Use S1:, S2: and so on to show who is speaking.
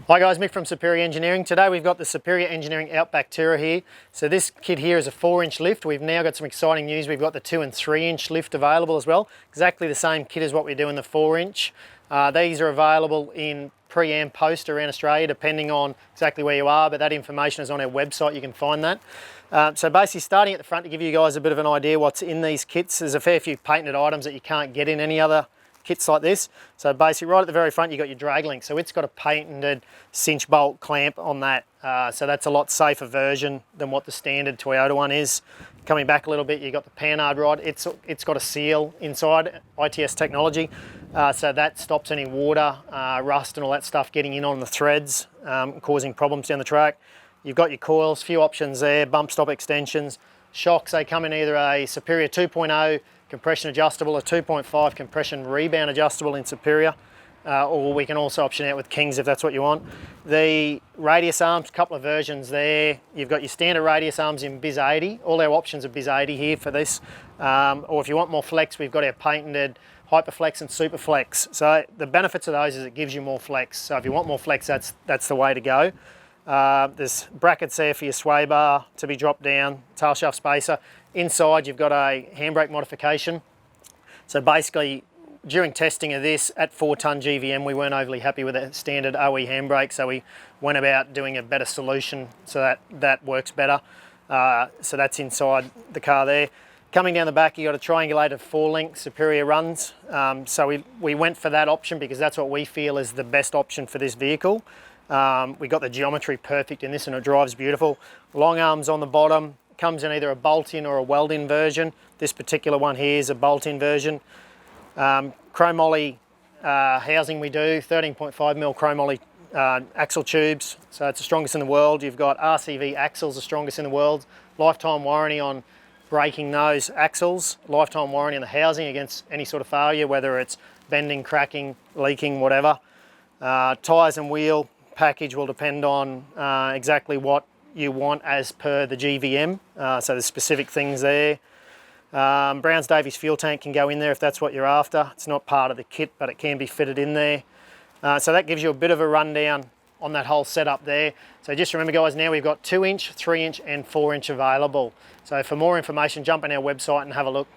S1: Hi guys, Mick from Superior Engineering. Today we've got the Superior Engineering Outback Tourer here. So this kit here is a 4-inch lift. We've now got some exciting news. We've got the 2 and 3-inch lift available as well. Exactly the same kit as what we do in the 4-inch. These are available in pre and post around Australia, depending on exactly where you are, but that information is on our website. You can find that. So basically, starting at the front to give you guys a bit of an idea what's in these kits, there's a fair few patented items that you can't get in any other kits like this. So basically right at the very front you've got your drag link, so it's got a patented cinch bolt clamp on that, so that's a lot safer version than what the standard Toyota one is. Coming back a little bit, you've got the panhard rod. It's got a seal inside, ITS technology, so that stops any water, rust and all that stuff getting in on the threads, causing problems down the track. You've got your coils, few options there, bump stop extensions. Shocks, they come in either a Superior 2.0 compression adjustable, or 2.5 compression rebound adjustable in Superior, or we can also option out with Kings if that's what you want. The radius arms, a couple of versions there. You've got your standard radius arms in Biz 80. All our options are Biz 80 here for this. Or if you want more flex, we've got our patented Hyperflex and Superflex. So the benefits of those is it gives you more flex. So if you want more flex, that's the way to go. There's brackets there for your sway bar to be dropped down, tail shaft spacer. Inside you've got a handbrake modification. So basically during testing of this at 4-ton GVM we weren't overly happy with the standard OE handbrake, so we went about doing a better solution so that works better. So that's inside the car there. Coming down the back you've got a triangulated 4-link Superior runs. So we went for that option because that's what we feel is the best option for this vehicle. We got the geometry perfect in this and it drives beautiful. Long arms on the bottom, comes in either a bolt-in or a weld-in version. This particular one here is a bolt-in version. Chromoly housing we do, 13.5mm chromoly axle tubes, so it's the strongest in the world. You've got RCV axles, the strongest in the world. Lifetime warranty on breaking those axles, lifetime warranty on the housing against any sort of failure, whether it's bending, cracking, leaking, whatever. Tyres and wheel package will depend on exactly what you want as per the GVM, so there's specific things there. Browns Davies fuel tank can go in there if that's what you're after. It's not part of the kit, but it can be fitted in there. So that gives you a bit of a rundown on that whole setup there. So just remember guys, now we've got 2-inch, 3-inch and 4-inch available. So for more information, jump on our website and have a look.